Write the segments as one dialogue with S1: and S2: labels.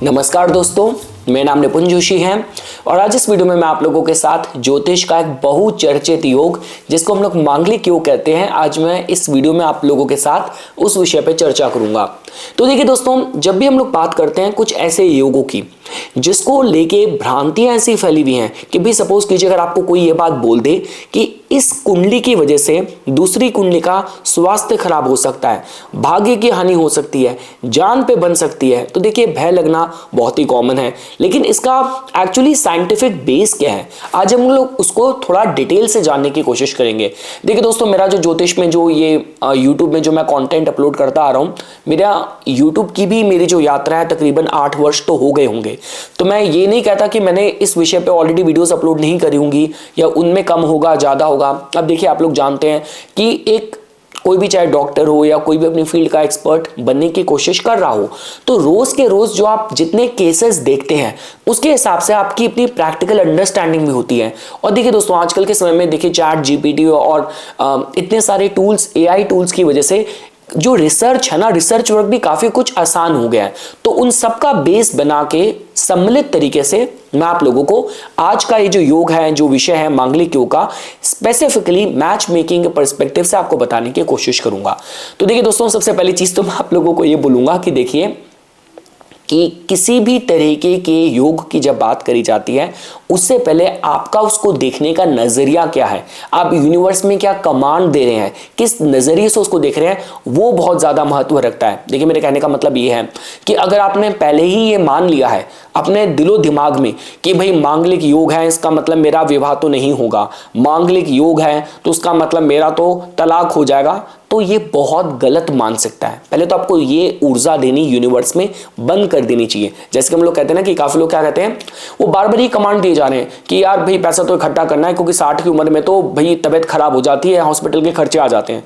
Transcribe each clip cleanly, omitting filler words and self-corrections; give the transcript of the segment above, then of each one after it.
S1: नमस्कार दोस्तों, मेरा नाम निपुन जोशी है और आज इस वीडियो में मैं आप लोगों के साथ ज्योतिष का एक बहुचर्चित योग जिसको हम लोग मांगलिक योग कहते हैं, आज मैं इस वीडियो में आप लोगों के साथ उस विषय पे चर्चा करूंगा। तो देखिए दोस्तों, जब भी हम लोग बात करते हैं कुछ ऐसे योगों की जिसको लेके भ्रांतियां ऐसी फैली हुई हैं कि भाई सपोज कीजिए अगर आपको कोई ये बात बोल दे कि इस कुंडली की वजह से दूसरी कुंडली का स्वास्थ्य खराब हो सकता है, भाग्य की हानि हो सकती है, जान पे बन सकती है, तो देखिए भय लगना बहुत ही कॉमन है। लेकिन इसका एक्चुअली साइंटिफिक बेस क्या है, आज हम लोग उसको थोड़ा डिटेल से जानने की कोशिश करेंगे। देखिए दोस्तों, मेरा जो ज्योतिष में जो ये यूट्यूब में जो मैं कंटेंट अपलोड करता आ रहा हूँ, मेरा यूट्यूब की भी मेरी जो यात्रा है तकरीबन 8 वर्ष तो हो गए होंगे। तो मैं ये नहीं कहता कि मैंने इस विषय पे ऑलरेडी वीडियोस अपलोड नहीं करी होंगी या उनमें कम होगा ज़्यादा होगा। अब देखिए, आप लोग जानते हैं कि एक कोई भी चाहे डॉक्टर हो या कोई भी अपनी फील्ड का एक्सपर्ट बनने की कोशिश कर रहा हो, तो रोज के रोज जो आप जितने केसेस देखते हैं उसके हिसाब से आपकी अपनी प्रैक्टिकल अंडरस्टैंडिंग भी होती है। और देखिए दोस्तों, आजकल के समय में देखिए चैट जीपीटी और इतने सारे टूल्स, एआई टूल्स की वजह से जो रिसर्च है ना, रिसर्च वर्क भी काफी कुछ आसान हो गया है। तो उन सब का बेस बना के सम्मिलित तरीके से मैं आप लोगों को आज का ये जो योग है, जो विषय है मांगलिक योग का, स्पेसिफिकली मैच मेकिंग के पर्सपेक्टिव से आपको बताने की कोशिश करूंगा। तो देखिए दोस्तों, सबसे पहली चीज तो मैं आप लोगों को ये बोलूंगा कि देखिए कि किसी भी तरीके के योग की जब बात करी जाती है उससे पहले आपका उसको देखने का नजरिया क्या है, आप यूनिवर्स में क्या कमांड दे रहे हैं, किस नजरिए से उसको देख रहे हैं, वो बहुत ज्यादा महत्व रखता है। देखिए, मेरे कहने का मतलब ये है कि अगर आपने पहले ही ये मान लिया है अपने दिलो दिमाग में कि भाई मांगलिक योग है इसका मतलब मेरा विवाह तो नहीं होगा, मांगलिक योग है तो उसका मतलब मेरा तो तलाक हो जाएगा, तो ये बहुत गलत मानसिकता है। पहले तो आपको ये ऊर्जा देनी यूनिवर्स में बंद कर देनी चाहिए। जैसे कि हम लोग कहते हैं ना कि काफी लोग क्या कहते हैं, वो बार बार ही कमांड दिए जा रहे हैं कि यार भाई पैसा तो इकट्ठा करना है क्योंकि 60 की उम्र में तो भाई तबीयत खराब हो जाती है, हॉस्पिटल के खर्चे आ जाते हैं।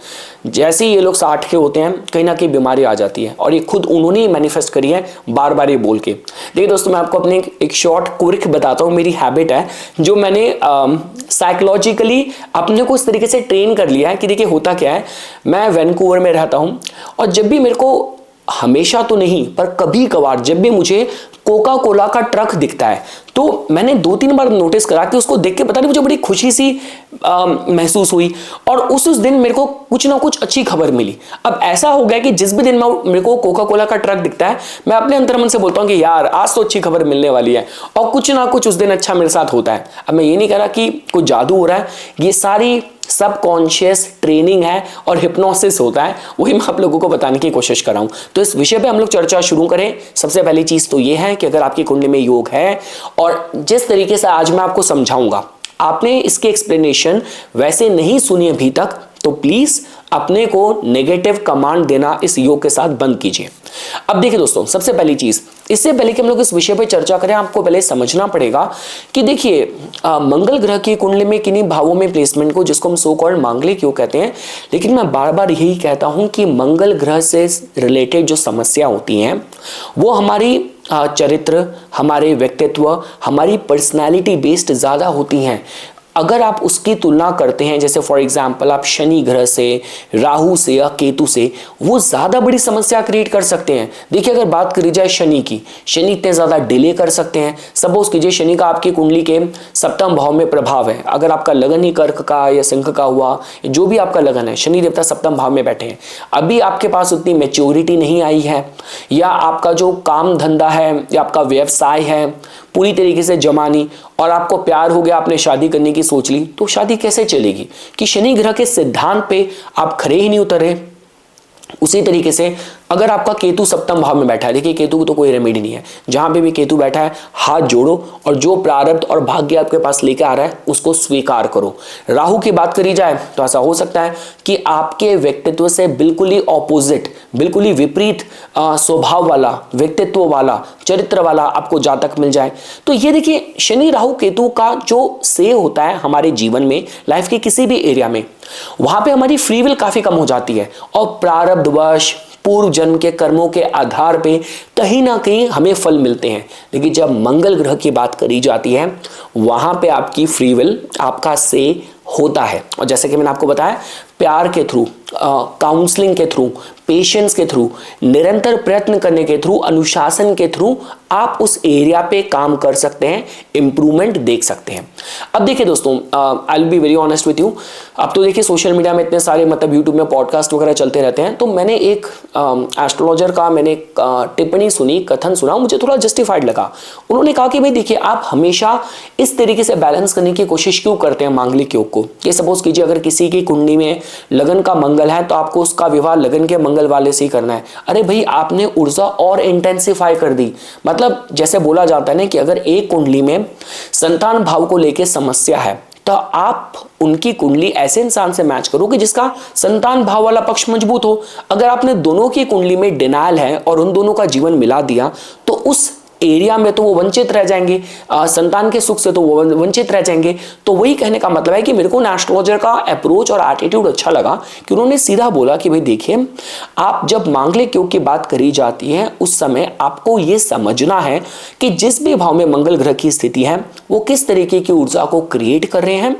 S1: जैसे ही ये लोग 60 के होते हैं कहीं ना कहीं बीमारी आ जाती है, और ये खुद उन्होंने ही मैनिफेस्ट करी है बार बार ये बोल के। देखिए दोस्तों, मैं आपको अपनी एक शॉर्ट क्विक बताता हूँ, मेरी हैबिट है जो मैंने साइकोलॉजिकली अपने को इस तरीके से ट्रेन कर लिया है कि देखिए होता क्या है, मैं वैंकूवर में रहता हूं और जब भी मेरे को, हमेशा तो नहीं पर कभी कभार जब भी मुझे कोका कोला का ट्रक दिखता है तो मैंने 2-3 बार नोटिस करा कि उसको देख के पता नहीं मुझे बड़ी खुशी सी महसूस हुई और उस दिन मेरे को कुछ ना कुछ अच्छी खबर मिली। अब ऐसा हो गया कि जिस भी दिन मेरे को कोका कोला का ट्रक दिखता है मैं अपने अंतर्मन से बोलता हूं कि यार आज तो अच्छी खबर मिलने वाली है, और कुछ ना कुछ उस दिन अच्छा मेरे साथ होता है। अब मैं ये नहीं कह रहा कि कोई जादू हो रहा है, ये सारी सबकॉन्शियस ट्रेनिंग है और हिप्नोसिस होता है, वही मैं आप लोगों को बताने की कोशिश कर रहा हूं। तो इस विषय पे हम लोग चर्चा शुरू करें। सबसे पहली चीज तो ये है कि अगर आपकी कुंडली में योग है और जिस तरीके से आज मैं आपको समझाऊंगा आपने इसकी एक्सप्लेनेशन वैसे नहीं सुनी अभी तक, तो प्लीज अपने को नेगेटिव कमांड देना इस योग के साथ बंद कीजिए। अब देखिए दोस्तों, सबसे पहली चीज, इससे पहले कि हम लोग इस विषय पर चर्चा करें, आपको पहले समझना पड़ेगा कि देखिए मंगल ग्रह की कुंडली में किन्हीं भावों में प्लेसमेंट को, जिसको हम सो कॉल्ड मांगलिक योग कहते हैं, लेकिन मैं बार बार यही कहता हूं कि मंगल ग्रह से रिलेटेड जो समस्या होती हैं वो हमारी चरित्र, हमारे व्यक्तित्व, हमारी पर्सनैलिटी बेस्ड ज्यादा होती हैं। अगर आप उसकी तुलना करते हैं, जैसे फॉर एग्जांपल आप शनि ग्रह से, राहु से या केतु से, वो ज्यादा बड़ी समस्या क्रिएट कर सकते हैं। देखिए, अगर बात करी जाए शनि की, शनि इतने ज्यादा डिले कर सकते हैं। सपोज कीजिए शनि का आपकी कुंडली के 7वें भाव में प्रभाव है, अगर आपका लगन ही कर्क का या सिंह का हुआ, जो भी आपका लगन है, शनि देवता 7वें भाव में बैठे हैं, अभी आपके पास उतनी मैच्योरिटी नहीं आई है, या आपका जो काम धंधा है या आपका व्यवसाय है पूरी तरीके से जमा नहीं, और आपको प्यार हो गया, आपने शादी करने की सोच ली, तो शादी कैसे चलेगी कि शनि ग्रह के सिद्धांत पे आप खरे ही नहीं उतरे। उसी तरीके से अगर आपका केतु 7वें भाव में बैठा है, देखिए केतु को तो कोई रेमेडी नहीं है, जहां पे भी केतु बैठा है हाथ जोड़ो और जो प्रारब्ध और भाग्य आपके पास लेके आ रहा है उसको स्वीकार करो। राहु की बात करी जाए तो ऐसा हो सकता है कि आपके व्यक्तित्व से बिल्कुल ही ऑपोजिट, बिल्कुल ही विपरीत स्वभाव वाला, व्यक्तित्व वाला, चरित्र वाला आपको जातक मिल जाए। तो ये देखिए शनि राहु केतु का जो से होता है हमारे जीवन में, लाइफ के किसी भी एरिया में, वहां पे हमारी फ्री विल काफी कम हो जाती है और प्रारब्धवश पूर्व जन्म के कर्मों के आधार पे कहीं ना कहीं हमें फल मिलते हैं। लेकिन जब मंगल ग्रह की बात करी जाती है वहां पे आपकी फ्री विल, आपका से होता है। और जैसे कि मैंने आपको बताया, प्यार के थ्रू, काउंसलिंग के थ्रू, पेशेंस के थ्रू, निरंतर प्रयत्न करने के थ्रू, अनुशासन के थ्रू आप उस एरिया पे काम कर सकते हैं, इंप्रूवमेंट देख सकते हैं। अब देखिए दोस्तों, I will be very honest with you. अब तो देखिए सोशल मीडिया में इतने सारे मतलब यूट्यूब में पॉडकास्ट वगैरह चलते रहते हैं, तो मैंने एक एस्ट्रोलॉजर का मैंने टिप्पणी सुनी, कथन सुना, मुझे थोड़ा जस्टिफाइड लगा। उन्होंने कहा कि भाई देखिए, आप हमेशा इस तरीके से बैलेंस करने की कोशिश क्यों करते हैं मांगलिक योग को। कि सपोज कीजिए अगर किसी की कुंडली में लगन का मंगल है तो आपको उसका विवाह लगन के मंगल वाले से ही करना है। अरे भाई, आपने ऊर्जा और इंटेंसिफाई कर दी। मतलब जैसे बोला जाता है ना कि अगर एक कुंडली में संतान भाव को लेकर समस्या है तो आप उनकी कुंडली ऐसे इंसान से मैच करो कि जिसका संतान भाव वाला पक्ष मजबूत हो। अगर आपने दोनों की कुंडली में डिनायल है और उन दोनों का जीवन मिला दिया तो उस एरिया में तो वो वंचित रह जाएंगे, संतान के सुख से तो वो वंचित रह जाएंगे। तो वही कहने का मतलब है कि मेरे को एस्ट्रोलॉजर का अप्रोच और एटीट्यूड अच्छा लगा कि उन्होंने सीधा बोला कि भाई देखिए, आप जब मांगलिक योग की बात करी जाती है उस समय आपको ये समझना है कि जिस भी भाव में मंगल ग्रह की स्थिति है वो किस तरीके की ऊर्जा को क्रिएट कर रहे हैं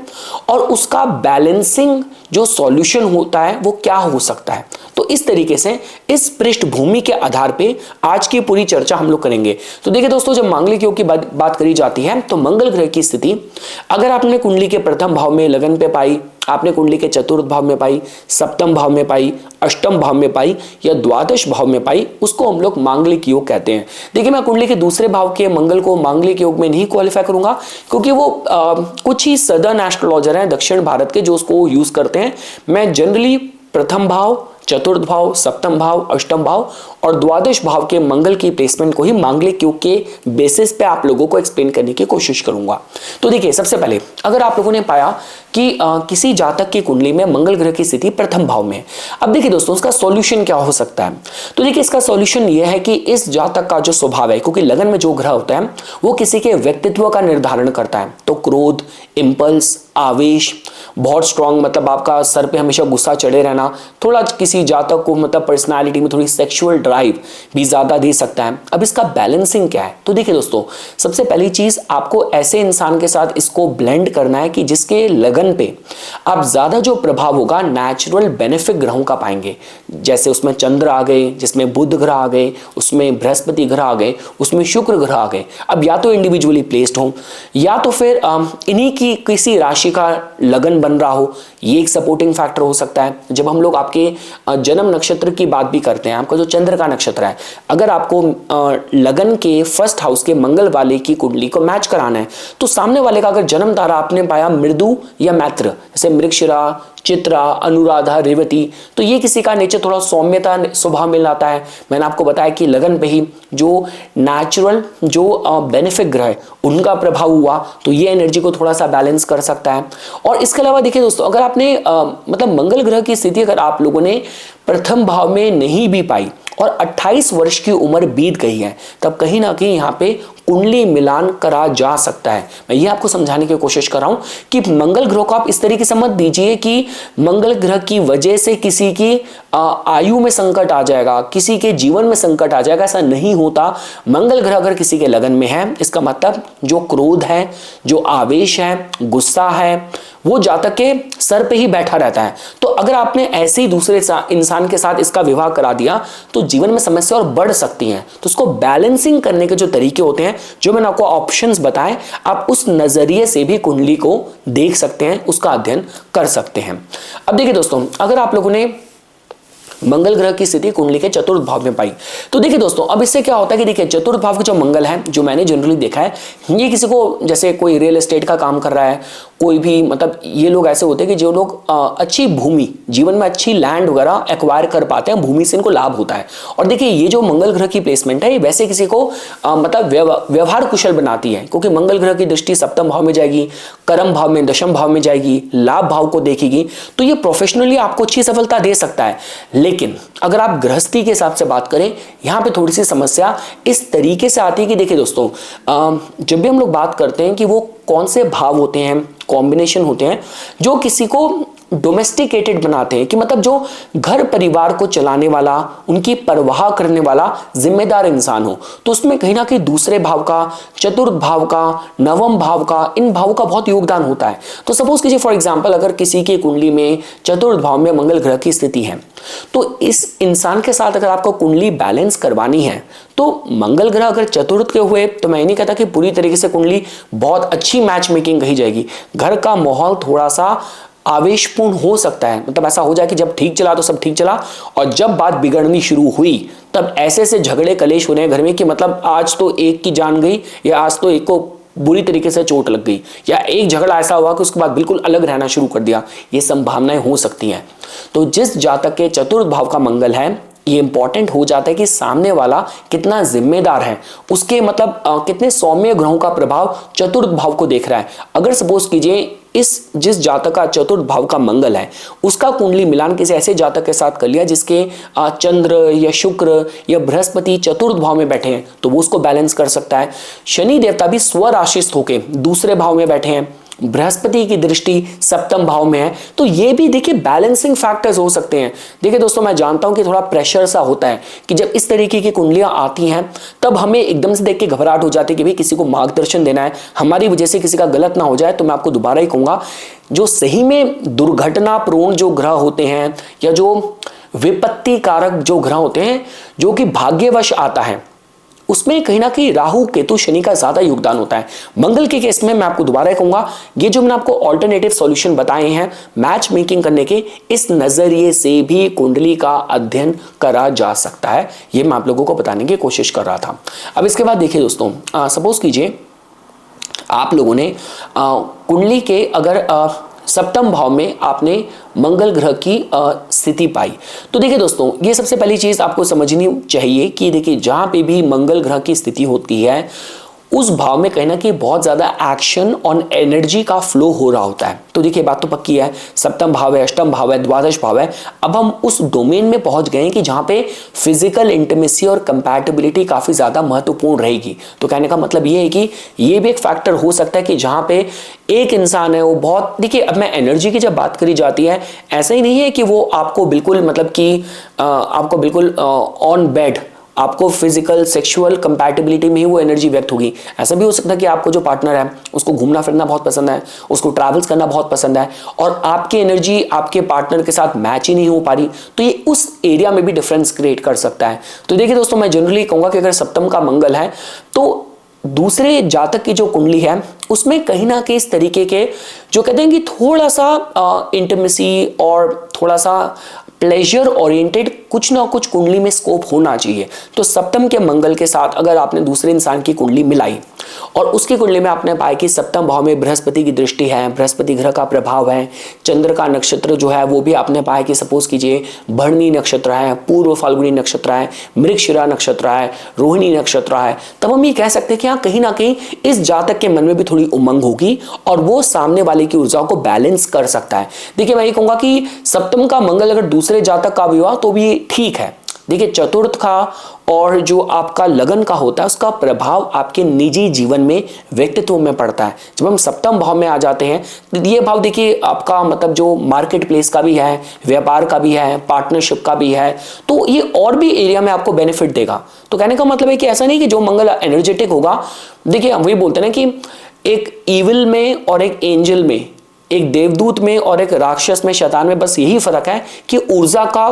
S1: और उसका बैलेंसिंग जो सॉल्यूशन होता है वो क्या हो सकता है। तो इस तरीके से इस पृष्ठभूमि के आधार पे आज की पूरी चर्चा हम लोग करेंगे। तो देखिए दोस्तों, जब मांगलिक योग की बात करी जाती है तो मंगल ग्रह की स्थिति अगर आपने कुंडली के प्रथम भाव में लगन पे पाई, आपने कुंडली के चतुर्थ भाव में पाई, सप्तम भाव में पाई, अष्टम भाव में पाई या द्वादश भाव में पाई, उसको हम लोग मांगलिक योग कहते हैं। देखिए, मैं कुंडली के दूसरे भाव के मंगल को मांगलिक योग में नहीं क्वालिफाई करूंगा क्योंकि वो कुछ ही सदर्न एस्ट्रोलॉजर हैं दक्षिण भारत के जो उसको यूज करते हैं। मैं जनरली प्रथम भाव, चतुर्थ भाव, सप्तम भाव, अष्टम भाव और द्वादश भाव के मंगल की प्लेसमेंट को ही मांगलिक योग के बेसिस पे आप लोगों को एक्सप्लेन करने की कोशिश करूंगा। तो देखिए, सबसे पहले अगर आप लोगों ने पाया कि किसी जातक की कुंडली में मंगल ग्रह की स्थिति प्रथम भाव में, अब देखिए दोस्तों, उसका सॉल्यूशन क्या हो सकता है। तो देखिए, इसका सॉल्यूशन यह है कि इस जातक का जो स्वभाव है, क्योंकि लगन में जो ग्रह होता है वो किसी के व्यक्तित्व का निर्धारण करता है, तो क्रोध, इंपल्स, आवेश बहुत स्ट्रांग, मतलब आपका सर पे हमेशा गुस्सा चढ़े रहना, थोड़ा किसी जातक को मतलब पर्सनालिटी में थोड़ी सेक्सुअल ड्राइव भी ज्यादा दे सकता है। अब इसका बैलेंसिंग क्या है। तो देखिए दोस्तों, सबसे पहली चीज आपको ऐसे इंसान के साथ इसको ब्लेंड करना है कि जिसके लगन पे आप ज्यादा जो प्रभाव होगा नेचुरल बेनिफिट ग्रहों का पाएंगे। जैसे उसमें चंद्र आ गए, जिसमें बुध ग्रह आ गए, उसमें बृहस्पति ग्रह आ गए, उसमें शुक्र ग्रह आ गए। अब या तो इंडिविजुअली प्लेस्ड हो या तो फिर इन्हीं की किसी राशि का लगन बन रहा हो, ये एक सपोर्टिंग फैक्टर हो सकता है। जब हम लोग आपके जन्म नक्षत्र की बात भी करते हैं, आपका जो चंद्र का नक्षत्र है, अगर आपको लगन के फर्स्ट हाउस के मंगल वाले की कुंडली को मैच कराना है तो सामने वाले का अगर जन्म तारा आपने पाया मृदु या मैत्र, जैसे मृगशिरा, चित्रा, अनुराधा, रेवती, तो ये किसी का नेचर थोड़ा सौम्यता स्वभाव मिल आता है। मैंने आपको बताया कि लगन पे ही जो नेचुरल जो बेनिफिक ग्रह है उनका प्रभाव हुआ तो ये एनर्जी को थोड़ा सा बैलेंस कर सकता है। और इसके अलावा देखिए दोस्तों, अगर आपने मतलब मंगल ग्रह की स्थिति अगर आप लोगों ने प्रथम भाव में नहीं भी पाई और 28 वर्ष की उम्र बीत गई है, तब कहीं ना कहीं यहाँ पे कुंडली मिलान करा जा सकता है। मैं ये आपको समझाने की कोशिश कर रहा हूं कि मंगल ग्रह को आप इस तरीके से मत दीजिए कि मंगल ग्रह की वजह से किसी की आयु में संकट आ जाएगा, किसी के जीवन में संकट आ जाएगा। ऐसा नहीं होता। मंगल ग्रह अगर किसी के लगन में है, इसका मतलब जो क्रोध है, जो आवेश है, गुस्सा है, वो जातक के सर पे ही बैठा रहता है। तो अगर आपने ऐसे ही दूसरे इंसान के साथ इसका विवाह करा दिया तो जीवन में समस्या और बढ़ सकती हैं। तो उसको बैलेंसिंग करने के जो तरीके होते हैं, जो मैंने आपको ऑप्शंस बताए, आप उस नजरिए से भी कुंडली को देख सकते हैं, उसका अध्ययन कर सकते हैं। अब देखिए दोस्तों, अगर आप लोगों ने मंगल ग्रह की स्थिति कुंडली के चतुर्थ भाव में पाई तो देखिए दोस्तों, अब इससे क्या होता है कि देखिए चतुर्थ भाव के जो मंगल है, जो मैंने जनरली देखा है, ये किसी को जैसे कोई रियल एस्टेट का काम कर रहा है, कोई भी मतलब ये लोग ऐसे होते हैं कि जो लोग अच्छी भूमि, जीवन में अच्छी लैंड वगैरह एक्वायर कर पाते हैं, भूमि से इनको लाभ होता है। और देखिए ये जो मंगल ग्रह की प्लेसमेंट है, ये वैसे किसी को मतलब व्यवहार कुशल बनाती है, क्योंकि मंगल ग्रह की दृष्टि सप्तम भाव में जाएगी, कर्म भाव में, दशम भाव में जाएगी, लाभ भाव को देखेगी, तो ये प्रोफेशनली आपको अच्छी सफलता दे सकता है। लेकिन अगर आप गृहस्थी के हिसाब से बात करें, यहां पे थोड़ी सी समस्या इस तरीके से आती है कि देखिए दोस्तों, जब भी हम लोग बात करते हैं कि वो कौन से भाव होते हैं, कॉम्बिनेशन होते हैं जो किसी को डोमेस्टिकेटेड बनाते हैं, कि मतलब जो घर परिवार को चलाने वाला, उनकी परवाह करने वाला जिम्मेदार इंसान हो, तो उसमें कहीं ना कहीं दूसरे भाव का, चतुर्थ भाव का, नवम भाव का, इन भावों का बहुत योगदान होता है। तो सपोज कीजिए फॉर एग्जांपल अगर किसी की कुंडली में चतुर्थ भाव में मंगल ग्रह की स्थिति है, तो इस इंसान के साथ अगर आपको कुंडली बैलेंस करवानी है तो मंगल ग्रह अगर चतुर्थ के हुए, तो मैं नहीं कहता कि पूरी तरीके से कुंडली बहुत अच्छी मैच मेकिंग कही जाएगी। घर का माहौल थोड़ा सा आवेशपूर्ण हो सकता है, मतलब ऐसा हो जाए कि जब ठीक चला तो सब ठीक चला, और जब बात बिगड़नी शुरू हुई तब ऐसे से झगड़े कलेश हो रहे हैं घर में कि मतलब आज तो एक की जान गई, या आज तो एक को बुरी तरीके से चोट लग गई, या एक झगड़ा ऐसा हुआ कि उसके बाद बिल्कुल अलग रहना शुरू कर दिया। ये संभावनाएं हो सकती हैं। तो जिस जातक के चतुर्थ भाव का मंगल है, ये इंपॉर्टेंट हो जाता है कि सामने वाला कितना जिम्मेदार है, उसके मतलब कितने सौम्य ग्रहों का प्रभाव चतुर्थ भाव को देख रहा है। अगर सपोज कीजिए जिस जातक का चतुर्थ भाव का मंगल है, उसका कुंडली मिलान किसी ऐसे जातक के साथ कर लिया जिसके चंद्र या शुक्र या बृहस्पति चतुर्थ भाव में बैठे हैं, तो वो उसको बैलेंस कर सकता है। शनि देवता भी स्वराशिस्थ होके दूसरे भाव में बैठे हैं, बृहस्पति की दृष्टि सप्तम भाव में है, तो ये भी देखिए बैलेंसिंग फैक्टर्स हो सकते हैं। देखिए दोस्तों, मैं जानता हूं कि थोड़ा प्रेशर सा होता है कि जब इस तरीके की कुंडलियां आती हैं तब हमें एकदम से देख के घबराहट हो जाती है कि भाई किसी को मार्गदर्शन देना है, हमारी वजह से किसी का गलत ना हो जाए। तो मैं आपको दोबारा ही कहूंगा, जो सही में दुर्घटना प्रोण जो ग्रह होते हैं, या जो विपत्ति कारक जो ग्रह होते हैं, जो कि भाग्यवश आता है, उसमें कहीं ना कहीं राहु केतु शनि का ज्यादा योगदान होता है। मंगल के केस में मैं आपको दोबारा कहूंगा, ये जो मैंने आपको ऑल्टरनेटिव सॉल्यूशन बताए हैं मैच मेकिंग करने के, इस नजरिए से भी कुंडली का अध्ययन करा जा सकता है। ये मैं आप लोगों को बताने की कोशिश कर रहा था। अब इसके बाद देखिए दोस्तों, सपोज कीजिए आप लोगों ने कुंडली के अगर सप्तम भाव में आपने मंगल ग्रह की स्थिति पाई, तो देखिए दोस्तों, ये सबसे पहली चीज आपको समझनी चाहिए कि देखिए जहां पे भी मंगल ग्रह की स्थिति होती है, उस भाव में कहीं ना कहीं बहुत ज्यादा एक्शन और एनर्जी का फ्लो हो रहा होता है। तो देखिए बात तो पक्की है, सप्तम भाव है, अष्टम भाव है, द्वादश भाव है। अब हम उस डोमेन में पहुंच गए हैं कि जहां पे फिजिकल इंटीमेसी और कंपैटिबिलिटी काफी ज्यादा महत्वपूर्ण रहेगी। तो कहने का मतलब ये है कि ये भी एक फैक्टर हो सकता है कि जहां पे एक इंसान है वो बहुत, देखिए अब मैं एनर्जी की जब बात करी जाती है, ऐसा ही नहीं है कि वो आपको बिल्कुल मतलब कि आपको बिल्कुल ऑन बेड आपको फिजिकल सेक्सुअल कंपैटिबिलिटी में ही वो एनर्जी व्यक्त होगी। ऐसा भी हो सकता है कि आपको जो पार्टनर है उसको घूमना फिरना बहुत पसंद है, उसको ट्रैवल्स करना बहुत पसंद है, और आपकी एनर्जी आपके पार्टनर के साथ मैच ही नहीं हो पा रही, तो ये उस एरिया में भी डिफरेंस क्रिएट कर सकता है। तो देखिए दोस्तों, मैं जनरली कहूंगा कि अगर सप्तम का मंगल है तो दूसरे जातक की जो कुंडली है उसमें कहीं ना कहीं इस तरीके के जो कहते हैं कि थोड़ा सा इंटीमेसी और थोड़ा सा प्लेजर ओरिएंटेड कुछ ना कुछ कुंडली में स्कोप होना चाहिए। तो सप्तम के मंगल के साथ अगर आपने दूसरे इंसान की कुंडली मिलाई और उसकी कुंडली में आपने पाया कि सप्तम भाव में बृहस्पति की दृष्टि है, बृहस्पति ग्रह का प्रभाव है, चंद्र का नक्षत्र जो है वो भी आपने पाया कि सपोज कीजिए भरणी नक्षत्र है, पूर्व फाल्गुनी नक्षत्र है, मृगशिरा नक्षत्र है, रोहिणी नक्षत्र है, तब हम ये कह सकते हैं कि हाँ कहीं ना कहीं इस जातक के मन में भी थोड़ी उमंग होगी और वो सामने वाले की ऊर्जाओं को बैलेंस कर सकता है। देखिए मैं ये कहूंगा कि सप्तम का मंगल अगर दूसरे जातक का भी हुआ तो भी ठीक है। देखिए चतुर्थ का और जो आपका लगन का होता है उसका प्रभाव आपके निजी जीवन में, व्यक्तित्व में पड़ता है। जब हम सप्तम भाव में आ जाते हैं तो ये भाव देखिए आपका मतलब जो मार्केट प्लेस का भी है, व्यापार का भी है, पार्टनरशिप का भी है, तो ये और भी एरिया में आपको बेनिफिट देगा। तो कहने का मतलब है कि ऐसा नहीं कि जो मंगल एनर्जेटिक होगा, देखिए हम वही बोलते हैं ना कि एक ईविल में और एक एंजल में, एक देवदूत में और एक राक्षस में, शैतान में बस यही फर्क है कि ऊर्जा का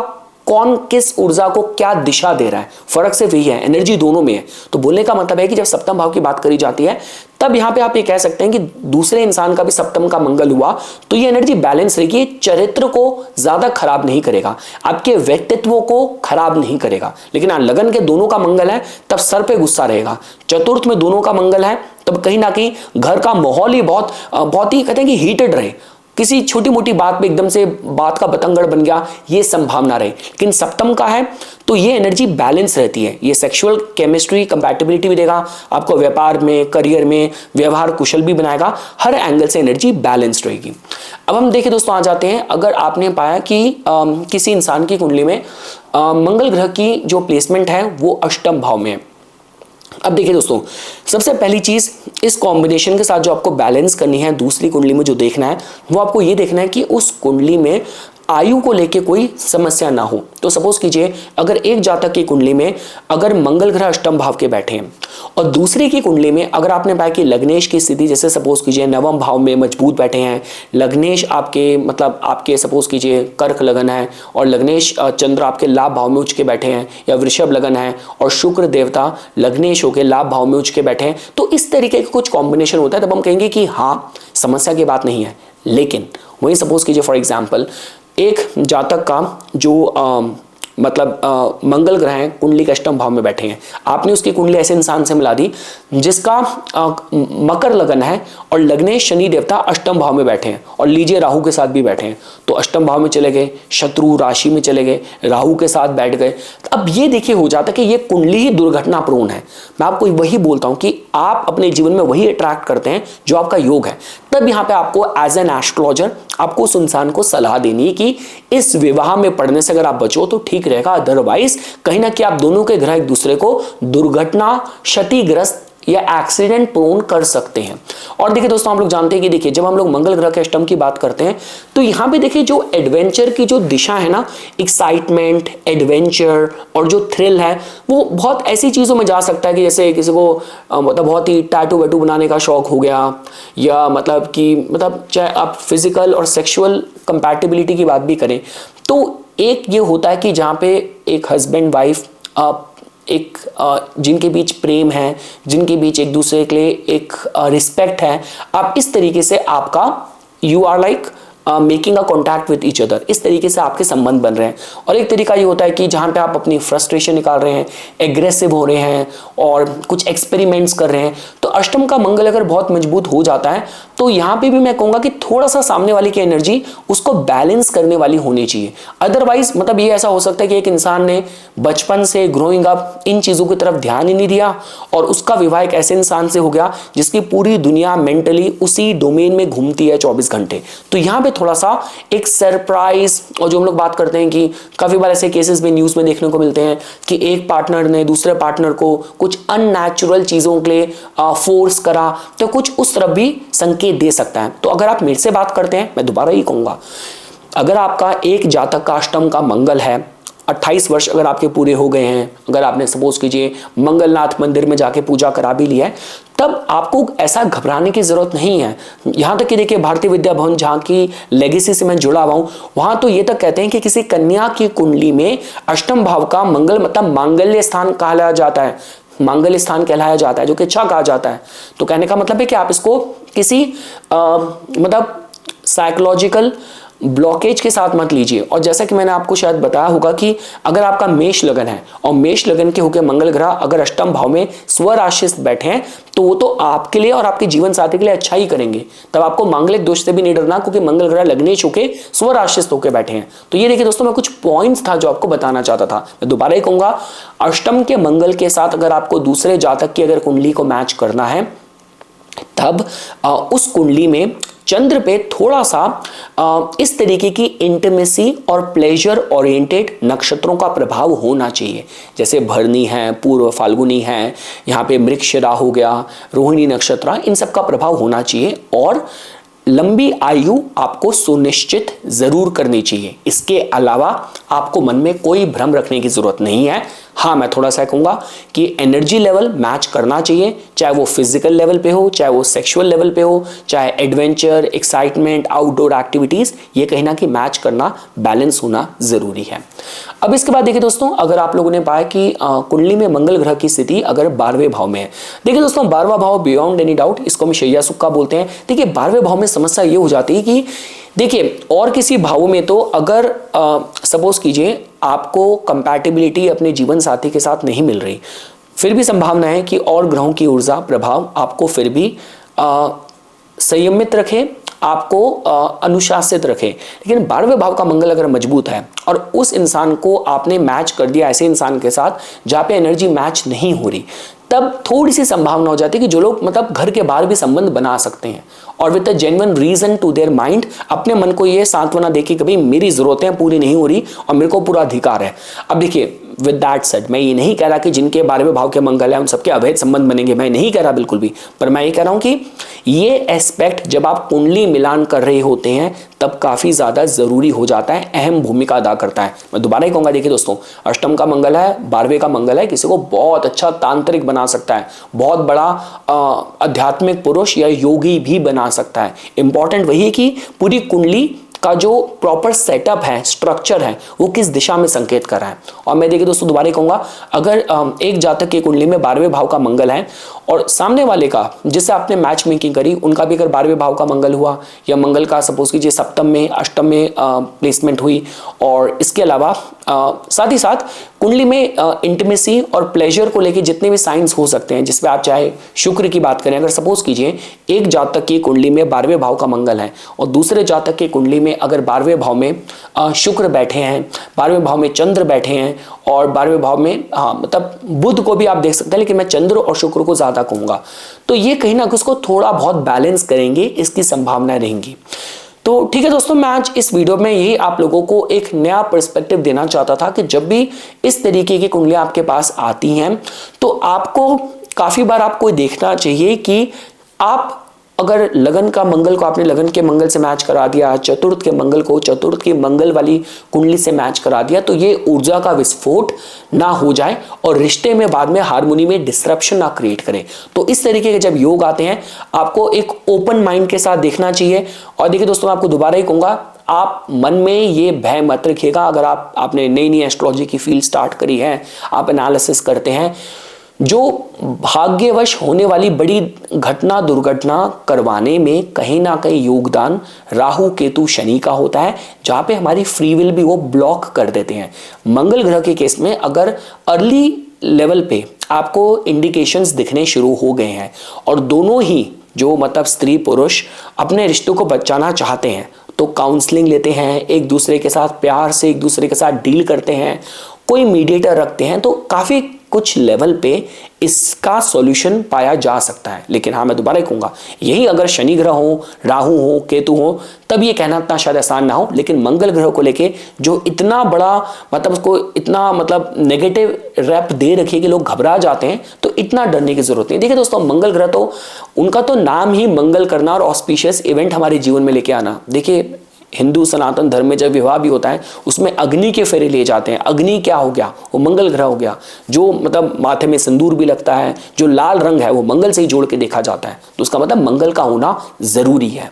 S1: कौन किस ऊर्जा को क्या दिशा दे रहा है, फर्क सिर्फ यही है, एनर्जी दोनों में है। तो बोलने का मतलब है कि जब सप्तम भाव की बात करी जाती है तब यहां पे आप ये कह सकते हैं कि दूसरे इंसान का भी सप्तम का मंगल हुआ तो ये एनर्जी बैलेंस रहेगी, चरित्र को ज्यादा खराब नहीं करेगा, आपके व्यक्तित्व को खराब नहीं करेगा। लेकिन लगन के दोनों का मंगल है तब सर पे गुस्सा रहेगा, चतुर्थ में दोनों का मंगल है तब कहीं ना कहीं घर का माहौल ही बहुत ही कहते हैं कि हीटेड रहे, किसी छोटी मोटी बात पे एकदम से बात का बतंगड़ बन गया, ये संभावना रहे। लेकिन सप्तम का है तो ये एनर्जी बैलेंस रहती है, ये सेक्सुअल केमिस्ट्री कंपैटिबिलिटी भी देगा, आपको व्यापार में, करियर में व्यवहार कुशल भी बनाएगा, हर एंगल से एनर्जी बैलेंस्ड रहेगी। अब हम देखिए दोस्तों आ जाते हैं, अगर आपने पाया कि किसी इंसान की कुंडली में मंगल ग्रह की जो प्लेसमेंट है वो अष्टम भाव में है, अब देखिए दोस्तों, सबसे पहली चीज इस कॉम्बिनेशन के साथ जो आपको बैलेंस करनी है दूसरी कुंडली में जो देखना है वो आपको ये देखना है कि उस कुंडली में आयु को लेके कोई समस्या ना हो। तो सपोज कीजिए अगर एक जातक की कुंडली में अगर मंगल ग्रह अष्टम भाव के बैठे हैं और दूसरे की कुंडली में अगर आपने पाया कि लग्नेश की स्थिति जैसे सपोज कीजिए नवम भाव में मजबूत बैठे हैं, लग्नेश आपके मतलब आपके सपोज कीजिए कर्क लगन है और लग्नेश चंद्र आपके लाभ भाव में उच्च के बैठे हैं, या वृषभ लगन है और शुक्र देवता लग्नेश होकर लाभ भाव में उच्च के बैठे हैं, तो इस तरीके का कुछ कॉम्बिनेशन होता है, तब हम कहेंगे कि हाँ समस्या की बात नहीं है। लेकिन वही सपोज कीजिए फॉर एग्जाम्पल एक जातक का जो मतलब मंगल ग्रह हैं कुंडली के अष्टम भाव में बैठे हैं, आपने उसकी कुंडली ऐसे इंसान से मिला दी जिसका मकर लगन है और लग्नेश शनि देवता अष्टम भाव में बैठे हैं और लीजिए राहु के साथ भी बैठे हैं, तो अष्टम भाव में चले गए, शत्रु राशि में चले गए, राहु के साथ बैठ गए। अब ये देखिए हो जाता है कि ये कुंडली ही दुर्घटना प्रोन है। मैं आपको वही बोलता हूं कि आप अपने जीवन में वही अट्रैक्ट करते हैं जो आपका योग है। तब यहाँ पे आपको एज एन एस्ट्रोलॉजर आपको उस इंसान को सलाह देनी है कि इस विवाह में पड़ने से अगर आप बचो तो ठीक रहेगा, अदरवाइज कहीं ना कहीं आप दोनों के ग्रह एक दूसरे को दुर्घटना क्षतिग्रस्त या एक्सीडेंट प्रोन कर सकते हैं। और देखिए दोस्तों हम लोग जानते हैं कि देखिए जब हम लोग मंगल ग्रह के अष्टम की बात करते हैं तो यहाँ पे देखिए जो एडवेंचर की जो दिशा है ना, एक्साइटमेंट, एडवेंचर और जो थ्रिल है वो बहुत ऐसी चीज़ों में जा सकता है कि जैसे किसी को मतलब बहुत ही टैटू वैटू बनाने का शौक हो गया, या मतलब कि मतलब चाहे आप फिजिकल और सेक्सुअल कंपैटिबिलिटी की बात भी करें तो एक ये होता है कि जहाँ पे एक हस्बैंड वाइफ एक जिनके बीच प्रेम है, जिनके बीच एक दूसरे के लिए एक रिस्पेक्ट है, आप इस तरीके से आपका you are like making a contact with each other, इस तरीके से आपके संबंध बन रहे हैं। और एक तरीका ये होता है कि जहाँ पे आप अपनी फ्रस्ट्रेशन निकाल रहे हैं, एग्रेसिव हो रहे हैं और कुछ एक्सपेरिमेंट्स कर रहे हैं, तो अष्टम का मंगल अगर बहुत मजबूत हो जाता है तो यहाँ पे भी मैं कहूँगा कि थोड़ा सा सामने वाले की एनर्जी उसको बैलेंस करने वाली होनी चाहिए। अदरवाइज मतलब ये ऐसा हो सकता है कि एक इंसान ने बचपन से ग्रोइंग अप इन चीज़ों की तरफ ध्यान ही नहीं दिया और उसका विवाह एक ऐसे इंसान से हो गया जिसकी पूरी दुनिया मेंटली उसी डोमेन में घूमती है 24 घंटे। तो यहाँ पे थोड़ा सा एक सरप्राइज, और जो हम लोग बात करते हैं कि काफी बार ऐसे केसेस में न्यूज में देखने को मिलते हैं कि एक पार्टनर ने दूसरे पार्टनर को कुछ अननेचुरल चीजों के लिए फोर्स करा, तो कुछ उस तरफ भी संकेत दे सकता है। तो अगर आप मेरे से बात करते हैं, मैं दोबारा ही कहूंगा, अगर आपका एक जातक का अष्टम का मंगल है, 28 वर्ष अगर आपके पूरे हो गए हैं, अगर आपने सपोज कीजिए मंगलनाथ मंदिर में जाके पूजा करा भी ली है, तब आपको ऐसा घबराने की जरूरत नहीं है। यहां तक कि देखिए भारतीय विद्या भवन जहां की लेगेसी से मैं जुड़ा हुआ हूं, वहां तो ये तक कहते हैं कि किसी कन्या की कुंडली में अष्टम भाव का मंगल मतलब मांगल्य स्थान कहा जाता है, मांगल्य स्थान कहलाया जाता है, जो कि अच्छा कहा जाता है। तो कहने का मतलब है कि आप इसको किसी मतलब साइकोलॉजिकल ब्लॉकेज के साथ मत लीजिए। और जैसा कि मैंने आपको शायद बताया होगा कि अगर आपका मेष लगन है और मेष लगन के होकर मंगल ग्रह अगर अष्टम भाव में स्वराशिस्त बैठे हैं तो वो तो आपके लिए और आपके जीवन साथी के लिए अच्छा ही करेंगे। तब आपको मांगलिक दोष से भी नहीं डरना, क्योंकि मंगल ग्रह लग्नेश होकर स्वराशिस्त होकर बैठे हैं। तो ये देखिए दोस्तों, मैं कुछ पॉइंट्स था जो आपको बताना चाहता था। मैं दोबारा ही कहूंगा, अष्टम के मंगल के साथ अगर आपको दूसरे जातक की अगर कुंडली को मैच करना है तब उस कुंडली में चंद्र पे थोड़ा सा इस तरीके की इंटीमेसी और प्लेजर ओरिएंटेड नक्षत्रों का प्रभाव होना चाहिए। जैसे भरणी है, पूर्व फाल्गुनी है, यहाँ पे मृगशिरा हो गया, रोहिणी नक्षत्र, इन सब का प्रभाव होना चाहिए। और लंबी आयु आपको सुनिश्चित जरूर करनी चाहिए। इसके अलावा आपको मन में कोई भ्रम रखने की जरूरत नहीं है। हाँ, मैं थोड़ा सा कहूंगा कि एनर्जी लेवल मैच करना चाहिए, चाहे वो फिजिकल लेवल पे हो, चाहे वो सेक्सुअल लेवल पे हो, चाहे एडवेंचर, एक्साइटमेंट, आउटडोर एक्टिविटीज, ये कहीं ना कहीं मैच करना, बैलेंस होना जरूरी है। अब इसके बाद देखिए दोस्तों, अगर आप लोगों ने पाया कि कुंडली में मंगल ग्रह की स्थिति अगर 12वें भाव में है, देखिए दोस्तों 12वां भाव बियॉन्ड एनी डाउट, इसको हम शैया सुख का बोलते हैं। देखिए 12वें भाव में समस्या ये हो जाती है कि देखिए और किसी भाव में तो अगर सपोज कीजिए आपको कंपैटिबिलिटी अपने जीवन साथी के साथ नहीं मिल रही, फिर भी संभावना है कि और ग्रहों की ऊर्जा प्रभाव आपको फिर भी संयमित रखे, आपको अनुशासित रखे। लेकिन 12वें भाव का मंगल अगर मजबूत है और उस इंसान को आपने मैच कर दिया ऐसे इंसान के साथ जहाँ पे एनर्जी मैच नहीं हो रही, तब थोड़ी सी संभावना हो जाती है कि जो लोग मतलब घर के बाहर भी संबंध बना सकते हैं और with a genuine reason to their mind अपने मन को ये सांत्वना दे कि कभी मेरी जरूरतें पूरी नहीं हो रही और मेरे को पूरा अधिकार है। अब देखिए विद दैट सेड मैं ये नहीं कह रहा कि जिनके 12वें भाव के मंगल है उन सबके अवैध संबंध बनेंगे, मैं नहीं कह रहा बिल्कुल भी, पर मैं ये कह रहा हूं कि ये एस्पेक्ट जब आप कुंडली मिलान कर रहे होते हैं तब काफी ज्यादा जरूरी हो जाता है, अहम भूमिका अदा करता है। मैं दोबारा ही कहूंगा, देखिए दोस्तों, अष्टम का मंगल है, 12वें का मंगल है, किसी को बहुत अच्छा तांत्रिक बना सकता है, बहुत बड़ा आध्यात्मिक पुरुष या योगी भी बना सकता है। इंपॉर्टेंट वही है कि पूरी कुंडली का जो प्रॉपर सेटअप है, स्ट्रक्चर है, वो किस दिशा में संकेत कर रहा है। और मैं देखिए दोस्तों दोबारा कहूंगा, अगर एक जातक की कुंडली में 12वें भाव का मंगल है और सामने वाले का जिससे आपने मैच मेकिंग करी उनका भी अगर 12वें भाव का मंगल हुआ या मंगल का सपोज कीजिए सप्तम में अष्टम में प्लेसमेंट हुई, और इसके अलावा साथ ही साथ कुंडली में इंटीमेसी और प्लेजर को लेके जितने भी साइंस हो सकते हैं, जिसमें आप चाहे शुक्र की बात करें, अगर सपोज कीजिए एक जातक की कुंडली में 12वें भाव का मंगल है और दूसरे जातक की कुंडली में अगर 12वें भाव में शुक्र बैठे हैं, 12वें भाव में चंद्र बैठे हैं और 12वें भाव में मतलब बुध को भी आप देख सकते हैं, लेकिन मैं चंद्र और शुक्र को ज्यादा कहूंगा, तो ये कहीं ना उसको थोड़ा बहुत बैलेंस करेंगे, इसकी संभावनाएं रहेंगी। तो ठीक है दोस्तों, मैं आज इस वीडियो में यही आप लोगों को एक नया पर्सपेक्टिव देना चाहता था कि जब भी इस तरीके की कुंडलियां आपके पास आती हैं तो आपको काफी बार आपको देखना चाहिए कि आप अगर लगन का मंगल को आपने लगन के मंगल से मैच करा दिया, चतुर्थ के मंगल को चतुर्थ के मंगल वाली कुंडली से मैच करा दिया, तो ये ऊर्जा का विस्फोट ना हो जाए और रिश्ते में बाद में हार्मोनी में डिस्ट्रप्शन ना क्रिएट करे। तो इस तरीके के जब योग आते हैं आपको एक ओपन माइंड के साथ देखना चाहिए। और देखिए दोस्तों, मैं आपको दोबारा ही कहूंगा, आप मन में ये भय मत रखिएगा। अगर आपने नई एस्ट्रोलॉजी की फील्ड स्टार्ट करी है, आप एनालिसिस करते हैं, जो भाग्यवश होने वाली बड़ी घटना दुर्घटना करवाने में कहीं ना कहीं योगदान राहु केतु शनि का होता है, जहां पे हमारी फ्री विल भी वो ब्लॉक कर देते हैं। मंगल ग्रह के केस में अगर अर्ली लेवल पे आपको इंडिकेशंस दिखने शुरू हो गए हैं और दोनों ही जो मतलब स्त्री पुरुष अपने रिश्तों को बचाना चाहते हैं तो काउंसलिंग लेते हैं, एक दूसरे के साथ प्यार से एक दूसरे के साथ डील करते हैं, कोई मीडिएटर रखते हैं, तो काफी कुछ लेवल पे इसका सॉल्यूशन पाया जा सकता है। लेकिन हाँ, मैं दोबारा कहूंगा, यही अगर शनि ग्रह हो, राहु हो, केतु हो, तब ये कहना इतना शायद आसान ना हो। लेकिन मंगल ग्रह को लेके जो इतना बड़ा मतलब उसको इतना मतलब नेगेटिव रैप दे रखी कि लोग घबरा जाते हैं, तो इतना डरने की जरूरत नहीं। देखिए दोस्तों, मंगल ग्रह तो उनका तो नाम ही मंगल करना और ऑस्पिशियस इवेंट हमारे जीवन में लेके आना। देखिए हिंदू सनातन धर्म में जब विवाह भी होता है उसमें अग्नि के फेरे लिए जाते हैं। अग्नि क्या हो गया? वो मंगल ग्रह हो गया। जो मतलब माथे में सिंदूर भी लगता है, जो लाल रंग है वो मंगल से ही जोड़ के देखा जाता है, तो उसका मतलब मंगल का होना जरूरी है।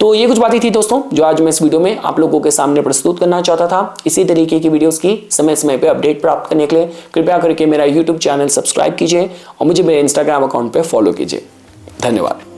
S1: तो ये कुछ बातें थी दोस्तों जो आज मैं इस वीडियो में आप लोगों के सामने प्रस्तुत करना चाहता था। इसी तरीके की वीडियोस की समय समय पे अपडेट प्राप्त करने के लिए कृपया करके मेरा यूट्यूब चैनल सब्सक्राइब कीजिए और मुझे मेरे इंस्टाग्राम अकाउंट पे फॉलो कीजिए। धन्यवाद।